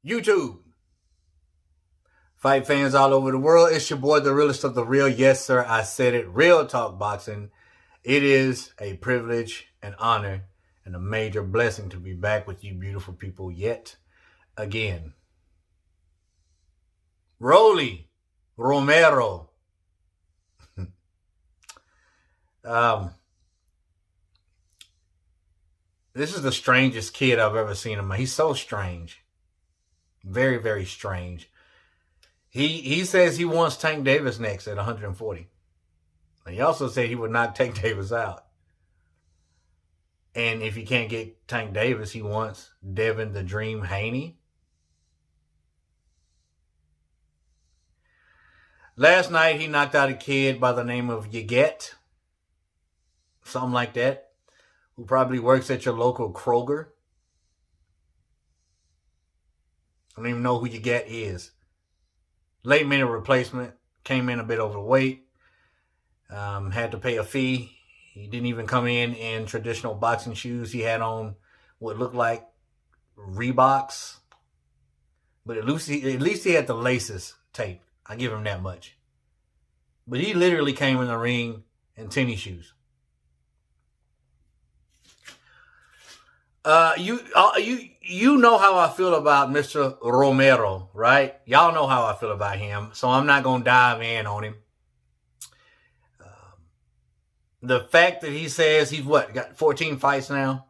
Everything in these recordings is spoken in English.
YouTube. Fight fans all over the world. It's your boy, the realest of the real. Yes, sir, I said it. Real Talk Boxing. It is a privilege, an honor, and a major blessing to be back with you beautiful people yet again. Romero. This is the strangest kid I've ever seen him. He's so strange. Very, very strange. He says he wants Tank Davis next at 140. He also said he would knock Tank Davis out. And if he can't get Tank Davis, he wants Devin the Dream Haney. Last night, he knocked out a kid by the name of Yaget. Something like that. Who probably works at your local Kroger. I don't even know who Yaget is. Late minute replacement. Came in a bit overweight. Had to pay a fee. He didn't even come in traditional boxing shoes. He had on what looked like Reeboks. But at least he had the laces taped. I give him that much. But he literally came in the ring in tennis shoes. You know how I feel about Mr. Romero, right? Y'all know how I feel about him, so I'm not going to dive in on him. The fact that he says he's got 14 fights now?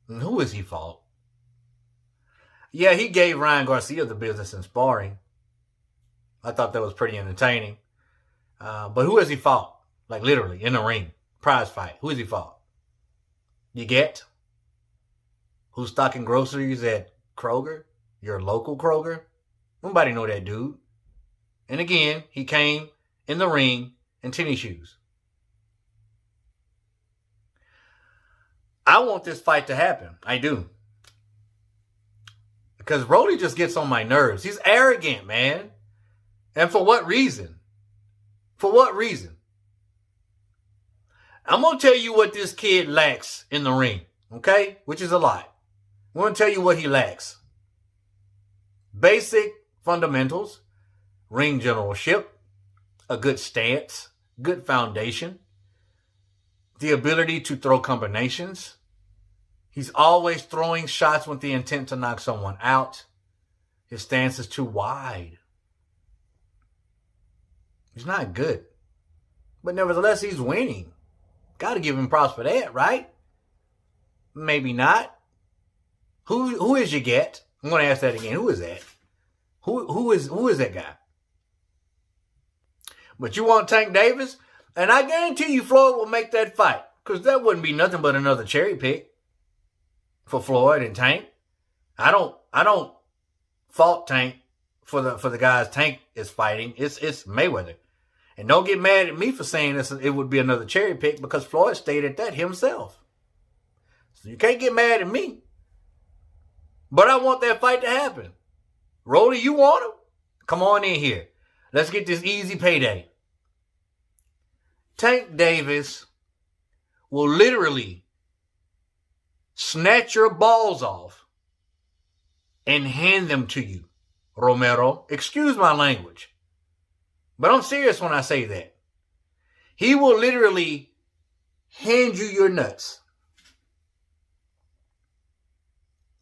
And who has he fought? Yeah, he gave Ryan Garcia the business in sparring. I thought that was pretty entertaining. But who has he fought? Like literally, in the ring. Prize fight. Who has he fought? You get? Who's stocking groceries at Kroger? Your local Kroger? Nobody know that dude. And again, he came in the ring in tennis shoes. I want this fight to happen. I do. Because Rolly just gets on my nerves. He's arrogant, man. And for what reason? For what reason? I'm going to tell you what this kid lacks in the ring. Okay? Which is a lot. I'm going to tell you what he lacks. Basic fundamentals. Ring generalship. A good stance. Good foundation. The ability to throw combinations. He's always throwing shots with the intent to knock someone out. His stance is too wide. He's not good. But nevertheless, he's winning. Got to give him props for that, right? Maybe not. Who is you get? I'm going to ask that again. Who is that? Who is that guy? But you want Tank Davis? And I guarantee you Floyd will make that fight. Because that wouldn't be nothing but another cherry pick for Floyd and Tank. I don't fault Tank for the guys Tank is fighting. It's Mayweather. And don't get mad at me for saying this. It would be another cherry pick because Floyd stated that himself. So you can't get mad at me. But I want that fight to happen. Rolly, you want him? Come on in here. Let's get this easy payday. Tank Davis will literally snatch your balls off and hand them to you, Romero. Excuse my language. But I'm serious when I say that. He will literally hand you your nuts.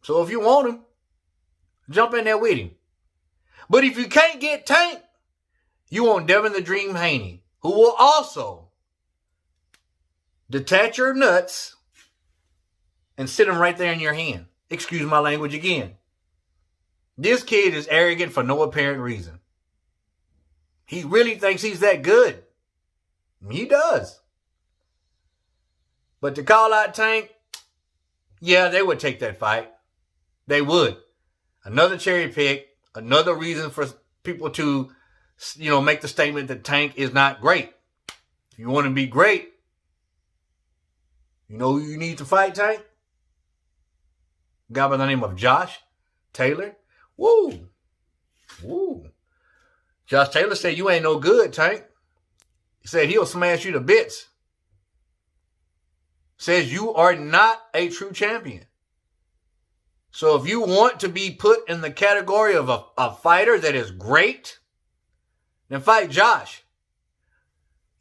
So if you want him, jump in there with him. But if you can't get Tank, you want Devin the Dream Haney, who will also detach your nuts and sit them right there in your hand. Excuse my language again. This kid is arrogant for no apparent reason. He really thinks he's that good. He does. But to call out Tank, yeah, they would take that fight. They would. Another cherry pick, another reason for people to, make the statement that Tank is not great. If you want to be great, you know who you need to fight, Tank? A guy by the name of Josh Taylor. Woo. Josh Taylor said you ain't no good, Tank. He said he'll smash you to bits. Says you are not a true champion. So if you want to be put in the category of a fighter that is great, then fight Josh.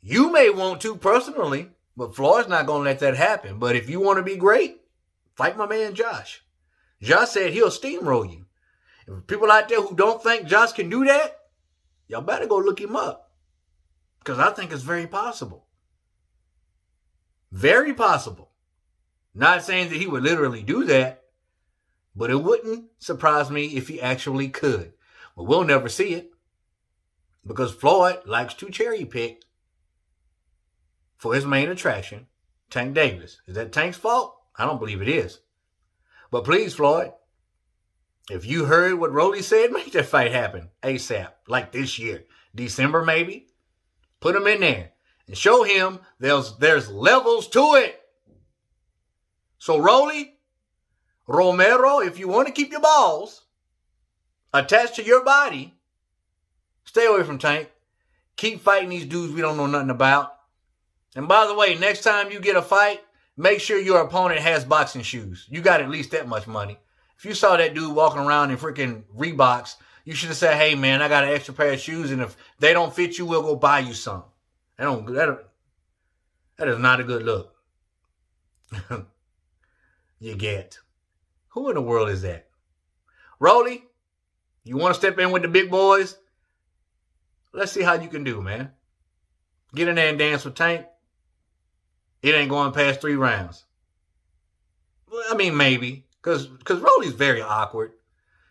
You may want to personally, but Floyd's not going to let that happen. But if you want to be great, fight my man Josh. Josh said he'll steamroll you. If people out there who don't think Josh can do that, y'all better go look him up. Because I think it's very possible. Very possible. Not saying that he would literally do that, but it wouldn't surprise me if he actually could. But we'll never see it. Because Floyd likes to cherry pick for his main attraction, Tank Davis. Is that Tank's fault? I don't believe it is. But please, Floyd, if you heard what Rolly said, make that fight happen ASAP. Like this year. December maybe. Put him in there and show him there's levels to it. So Rolly, Romero, if you want to keep your balls attached to your body, stay away from Tank. Keep fighting these dudes we don't know nothing about. And by the way, next time you get a fight, make sure your opponent has boxing shoes. You got at least that much money. If you saw that dude walking around in freaking Reeboks, you should have said, hey, man, I got an extra pair of shoes, and if they don't fit you, we'll go buy you some. That is not a good look. You get. Who in the world is that? Rolly, you want to step in with the big boys? Let's see how you can do, man. Get in there and dance with Tank. It ain't going past 3 rounds. Well, I mean, maybe. Because Rolly's very awkward.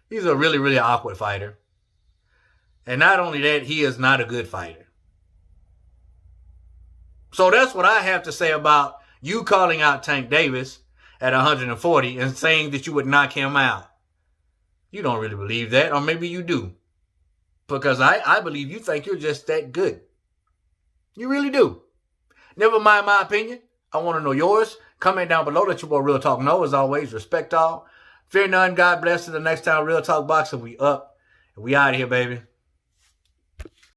He's a really, really awkward fighter. And not only that, he is not a good fighter. So that's what I have to say about you calling out Tank Davis at 140 and saying that you would knock him out. You don't really believe that, or maybe you do. Because I believe you think you're just that good. You really do. Never mind my opinion. I want to know yours. Comment down below. Let your boy Real Talk know. As always, respect all. Fear none. God bless. Till the next time, Real Talk Boxing. We up. And we out of here, baby.